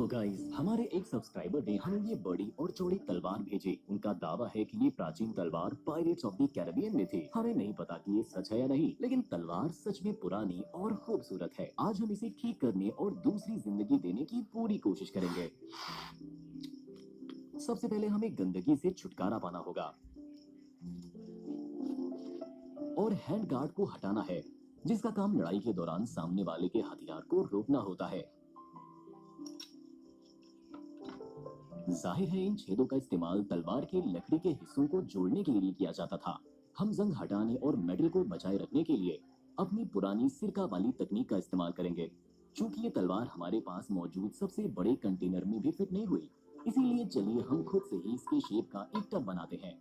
Hello guys, हमारे एक subscriber ने हमें ये बड़ी और चौड़ी तलवार भेजी। उनका दावा है कि ये प्राचीन तलवार पायरेट्स ऑफ द कैरिबियन में थी। हमें नहीं पता कि ये सच है या नहीं, लेकिन तलवार सच में पुरानी और खूबसूरत है। आज हम इसे ठीक करने और दूसरी जिंदगी देने की पूरी कोशिश करेंगे। सबसे पहले हमें गंदगी से छुटकारा पाना होगा और हैंड गार्ड को हटाना है, जिसका काम लड़ाई के दौरान सामने वाले के हथियार को रोकना होता है। जाहिर है इन छेदों का इस्तेमाल तलवार के लकड़ी के हिस्सों को जोड़ने के लिए किया जाता था। हम जंग हटाने और मेटल को बचाए रखने के लिए अपनी पुरानी सिरका वाली तकनीक का इस्तेमाल करेंगे। चूंकि ये तलवार हमारे पास मौजूद सबसे बड़े कंटेनर में भी फिट नहीं हुई, इसीलिए चलिए हम खुद से ही इसके शेप का एक टब बनाते हैं।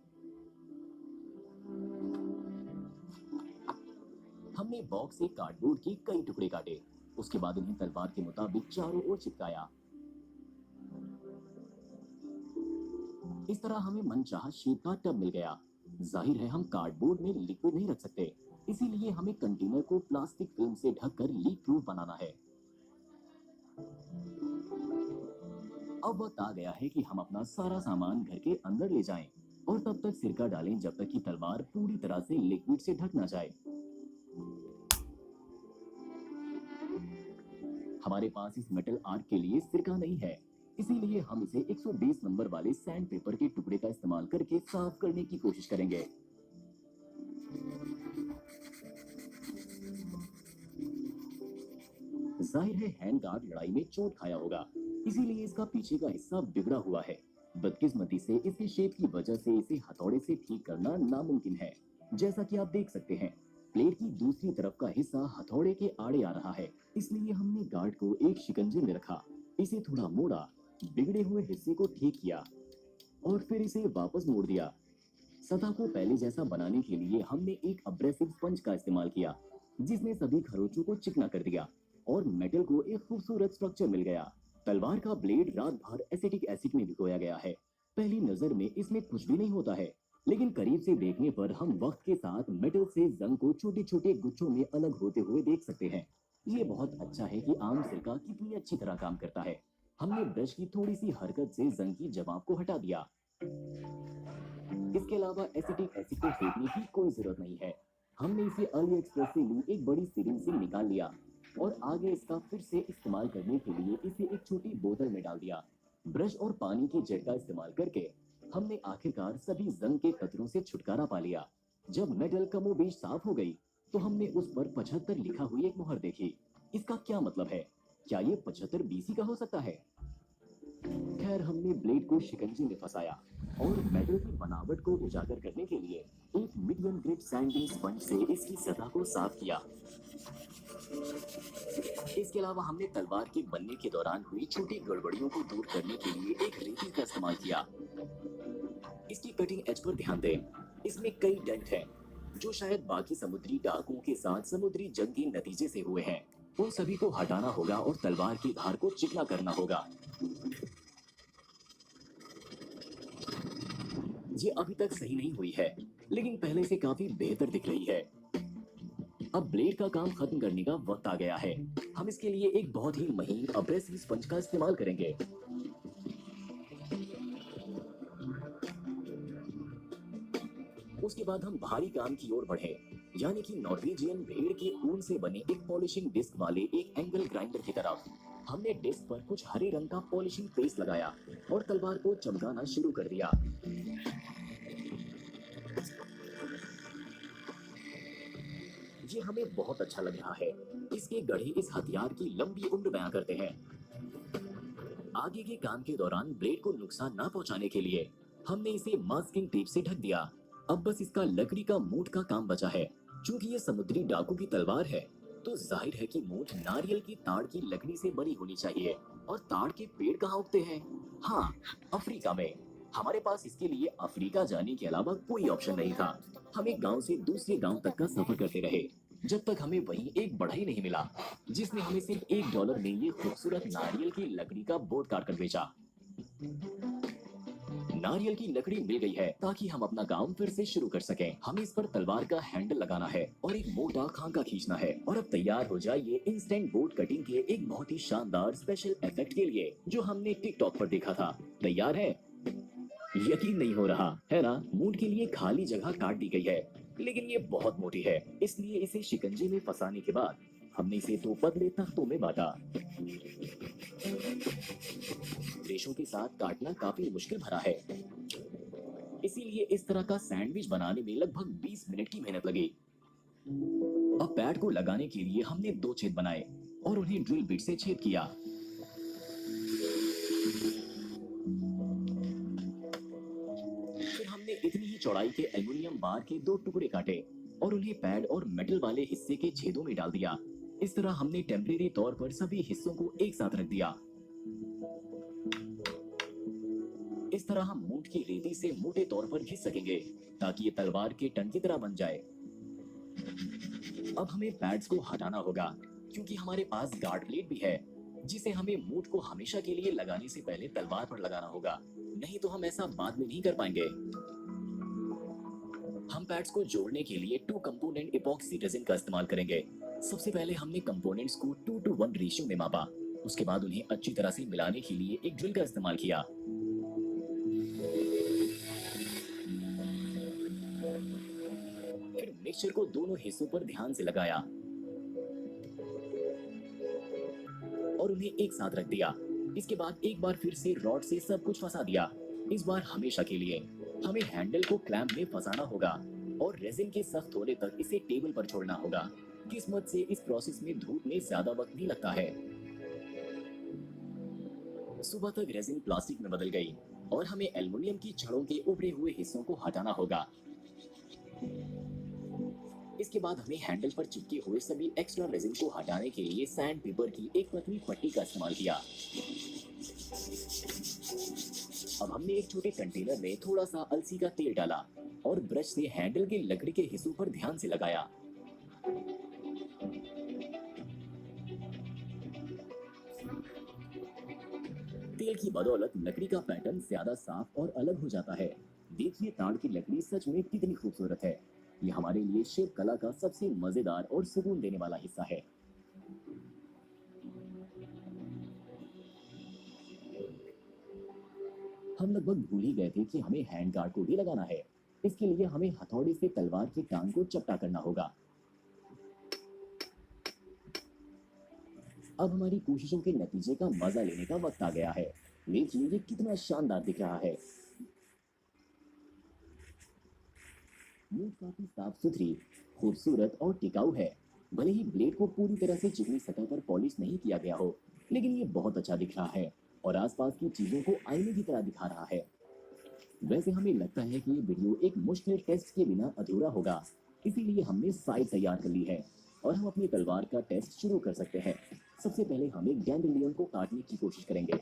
हमने बॉक्स से कार्डबोर्ड के कई टुकड़े काटे, उसके बाद इन्हें तलवार के मुताबिक चारों ओर चिपकाया। इस तरह हमें मनचाहा शेप का टब मिल गया। जाहिर है हम कार्डबोर्ड में लिक्विड नहीं रख सकते, इसीलिए हमें कंटेनर को प्लास्टिक फिल्म से ढककर लीक प्रूफ बनाना है। अब वक्त आ गया है कि हम अपना सारा सामान घर के अंदर ले जाएं और तब तक सिरका डालें जब तक कि तलवार पूरी तरह से लिक्विड से ढक ना जाए। हमारे पास इस मेटल आर्क के लिए सिरका नहीं है, इसीलिए हम इसे 120 नंबर वाले सैंड पेपर के टुकड़े का इस्तेमाल करके साफ करने की कोशिश करेंगे। जाहिर है हैंड गार्ड लड़ाई में चोट खाया होगा, इसीलिए इसका पीछे का हिस्सा बिगड़ा हुआ है। बदकिस्मती से इसके शेप की वजह से इसे हथौड़े से ठीक करना नामुमकिन है। जैसा कि आप देख सकते हैं, प्लेट की दूसरी तरफ का हिस्सा हथौड़े के आड़े आ रहा है, इसलिए हमने गार्ड को एक शिकंजे में रखा, इसे थोड़ा मोड़ा, बिगड़े हुए हिस्से को ठीक किया और फिर इसे वापस मोड़ दिया। सतह को पहले जैसा बनाने के लिए हमने एक अब्रेसिव स्पंज का इस्तेमाल किया, जिसने सभी खरोचों को चिकना कर दिया और मेटल को एक खूबसूरत स्ट्रक्चर मिल गया। तलवार का ब्लेड रात भर एसिटिक एसिड में भिगोया गया है। पहली नजर में इसमें कुछ भी नहीं होता है, लेकिन करीब से देखने पर हम वक्त के साथ मेटल से जंग को छोटे छोटे गुच्छों में अलग होते हुए देख सकते हैं। ये बहुत अच्छा है कि आम सिरका कितनी अच्छी तरह काम करता है। हमने ब्रश की थोड़ी सी हरकत से जंग की जमाव को हटा दिया। इसके अलावा एसिटिक एसिड को फेंकने की कोई जरूरत नहीं है। हमने इसे अली एक्सप्रेस से ली एक बड़ी सिरिंज से निकाल लिया और आगे इसका फिर से इस्तेमाल करने के लिए इसे एक छोटी बोतल में डाल दिया। ब्रश और पानी के जेट का इस्तेमाल करके हमने आखिरकार सभी जंग के कतरों से छुटकारा पा लिया। जब मेटल कमोबेश साफ हो गई, तो हमने उस पर 75 लिखा हुई एक मुहर देखी। इसका क्या मतलब है? क्या ये 75 बीसी का हो सकता है? खैर, हमने ब्लेड को शिकंजे में फंसाया और मेटल की बनावट को उजागर करने के लिए एक मीडियम ग्रेड सैंडिंग स्पंज से इसकी सतह को साफ किया। इसके अलावा हमने तलवार के बनने के दौरान हुई छोटी गड़बड़ियों को दूर करने के लिए एक रेती का इस्तेमाल किया। इसकी कटिंग एज पर ध्यान दें, इसमें कई डेंट हैं, जो शायद बाकी समुद्री डाकुओं के साथ समुद्री जंग के नतीजे से हुए हैं। उन सभी को हटाना होगा और तलवार की धार को चिकना करना होगा। ये अभी तक सही नहीं हुई है, लेकिन पहले से काफी बेहतर दिख रही है। अब ब्लेड का काम खत्म करने का वक्त आ गया है। हम इसके लिए एक बहुत ही महीन अब्रेसिव स्पंज का इस्तेमाल करेंगे। उसके बाद हम भारी काम की ओर बढ़े, यानी कि नॉर्वेजियन भेड़ के ऊन से बने एक पॉलिशिंग डिस्क वाले एक एंगल ग्राइंडर की तरफ। हमने डिस्क पर कुछ हरे रंग का पॉलिशिंग पेस्ट लगाया और तलवार को चमकाना शुरू कर दिया। ये हमें बहुत अच्छा लग रहा है। इसके गढ़े इस हथियार की लंबी उम्र बयां करते हैं। आगे के काम के दौरान ब्लेड को नुकसान ना पहुंचाने के लिए हमने इसे मास्किंग टेप से ढक दिया। अब बस इसका लकड़ी का मूठ का काम बचा है। चूंकि ये समुद्री डाकू की तलवार है, तो जाहिर है कि मूठ नारियल की ताड़ की लकड़ी से बनी होनी चाहिए। और ताड़ के पेड़ कहाँ उगते हैं? हाँ, अफ्रीका में। हमारे पास इसके लिए अफ्रीका जाने के अलावा कोई ऑप्शन नहीं था। हम एक गांव से दूसरे गांव तक का सफर करते रहे, जब तक हमें वहीं एक बढ़ई नहीं मिला, जिसने हमें सिर्फ $1 में ये खूबसूरत नारियल की लकड़ी का बोर्ड काट कर बेचा। नारियल की लकड़ी मिल गई है ताकि हम अपना काम फिर से शुरू कर सकें। हमें इस पर तलवार का हैंडल लगाना है और एक मोटा खांचा खींचना है और अब तैयार हो जाए ये इंस्टेंट बोर्ड कटिंग के एक बहुत ही शानदार स्पेशल इफेक्ट के लिए जो हमने टिकटॉक पर देखा था। तैयार है? यकीन नहीं हो रहा है ना? मूड के लिए खाली जगह काट दी गई है, लेकिन ये बहुत मोटी है, इसलिए इसे शिकंजे में फंसाने के बाद हमने इसे दो पतले तख्तों में बांटा। रेशों के साथ काटना काफी मुश्किल भरा है, इसीलिए इस तरह का सैंडविच बनाने में लगभग 20 मिनट की मेहनत लगी। अब पैड को लगाने के लिए हमने दो छेद बनाए और उन्हें ड्रिल बिट से छेद किया। फिर हमने इतनी ही चौड़ाई के एल्युमिनियम बार के दो टुकड़े काटे और उन्हें पैड और मेटल वाले हिस्से के छेदों में डाल दिया। इस तरह हमने टेम्परेरी तौर पर सभी हिस्सों को एक साथ रख दिया। इस तरह हम मूठ की रेती से मोटे तौर पर घिस सकेंगे ताकि ये तलवार के टन की तरह बन जाए। अब हमें पैड्स को हटाना होगा क्योंकि हमारे पास गार्ड प्लेट भी है जिसे हमें मूठ को हमेशा के लिए लगाने से पहले तलवार पर लगाना होगा, नहीं तो हम ऐसा बाद में नहीं कर पाएंगे। हम पैड्स को जोड़ने के लिए 2 कंपोनेंट इपॉक्सी रेजिन का इस्तेमाल करेंगे। सबसे पहले हमने कंपोनेंट्स को 2:1 रेशियो में मापा। उसके बाद उन्हें अच्छी तरह से मिलाने के लिए एक ड्रिल का इस्तेमाल किया। फिर मिक्सचर को दोनों हिस्सों पर ध्यान से लगाया और उन्हें एक साथ रख दिया। इसके बाद एक बार फिर से रॉड से सब कुछ फंसा दिया, इस बार हमेशा के लिए। हमें हैंडल को क्लैंप में फंसाना होगा और रेजिन के सख्त होने तक इसे टेबल पर छोड़ना होगा। किस्मत से इस प्रोसेस में धूप में ज्यादा वक्त नहीं लगता है। सुबह तक रेजिन प्लास्टिक में बदल गई और हमें एल्युमिनियम की छड़ों के उभरे हुए हिस्सों को हटाना होगा। इसके बाद हमें हैंडल पर चिपके हुए सभी एक्स्ट्रा रेजिन को हटाने के लिए सैंड पेपर की एक पतली पट्टी का इस्तेमाल किया। अब हमने एक छोटे कंटेनर में थोड़ा सा अलसी का तेल डाला और ब्रश से हैंडल के लकड़ी के हिस्सों पर ध्यान से लगाया। तेल की बदौलत लकड़ी का पैटर्न ज्यादा साफ और अलग हो जाता है। देखिए ताड़ की लकड़ी सच में कितनी खूबसूरत है। ये हमारे लिए शिल्प कला का सबसे मजेदार और सुकून देने वाला हिस्सा है। हम लगभग भूल ही गए थे कि हमें हैंड गार्ड को भी लगाना है। इसके लिए हमें हथौड़े से तलवार की टांग को चपटा करना होगा। अब हमारी कोशिशों के नतीजे का मजा लेने का वक्त आ गया है। देखिए ये कितना शानदार दिख रहा है। मूठ काफी साफ सुथरी, खूबसूरत और टिकाऊ है। भले ही ब्लेड को पूरी तरह से चिकनी सतह पर पॉलिश नहीं किया गया हो, लेकिन ये बहुत अच्छा दिख रहा है और आसपास की चीजों को आईने की तरह दिखा रहा है। वैसे हमें लगता है कि ये वीडियो एक मुश्किल टेस्ट के बिना अधूरा होगा, इसीलिए हमने साइड तैयार कर ली है और हम अपनी तलवार का टेस्ट शुरू कर सकते हैं। सबसे पहले हम एक डैंडेलियन को काटने की कोशिश करेंगे।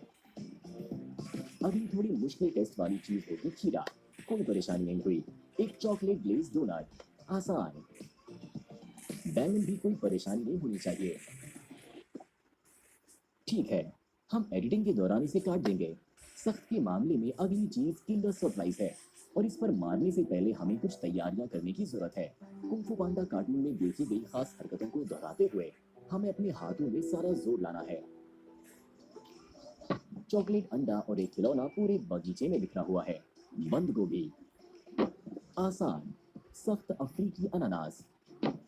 अगली थोड़ी मुश्किल टेस्ट वाली चीज होगी खीरा। कोई परेशानी नहीं हुई। एक चॉकलेट ग्लेज डोनट, आसान। बैंगन भी कोई परेशानी नहीं होनी चाहिए। ठीक है, हम एडिटिंग के दौरान इसे काट देंगे। सख्त के मामले में अगली चीज किंडर सरप्राइज है और इस पर मारने से पहले हमें कुछ तैयारियां करने की जरूरत है। कुंग फू पांडा कार्टून में देखी गई खास हरकतों को दोहराते हुए हमें अपने हाथों में सारा जोर लाना है। चॉकलेट अंडा और एक खिलौना पूरे बगीचे में बिखरा हुआ है। बंद गोभी, आसान। सख्त अफ्रीकी अनानास,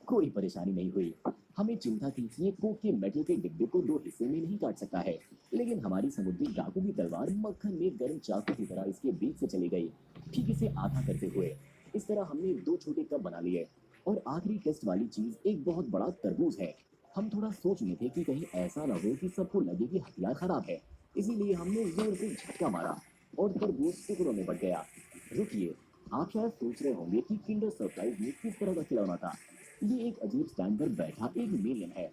कोई परेशानी नहीं हुई। हमें चिंता थी कि ये कोक के मेटल के डिब्बे को दो हिस्से में नहीं काट सकता है, लेकिन हमारी समुद्री डाकू की तलवार मक्खन में गर्म चाकू की तरह इसके बीच से चली गई, ठीक इसे आधा करते हुए। इस तरह हमने दो छोटे कप बना लिए और आखिरी टेस्ट वाली चीज एक बहुत बड़ा तरबूज है। हम थोड़ा सोच में थे कि कहीं ऐसा न हो कि सबको लगे कि हथियार खराब है, इसीलिए हमने जोर से झटका मारा और तरबूज टुकड़ों में बट गया। रुकिए, आप शायद सोच रहे होंगे कि किंडर सरप्राइज में किस तरह का खिलौना था। ये एक अजीब स्टैंड पर बैठा एक मिलियन है।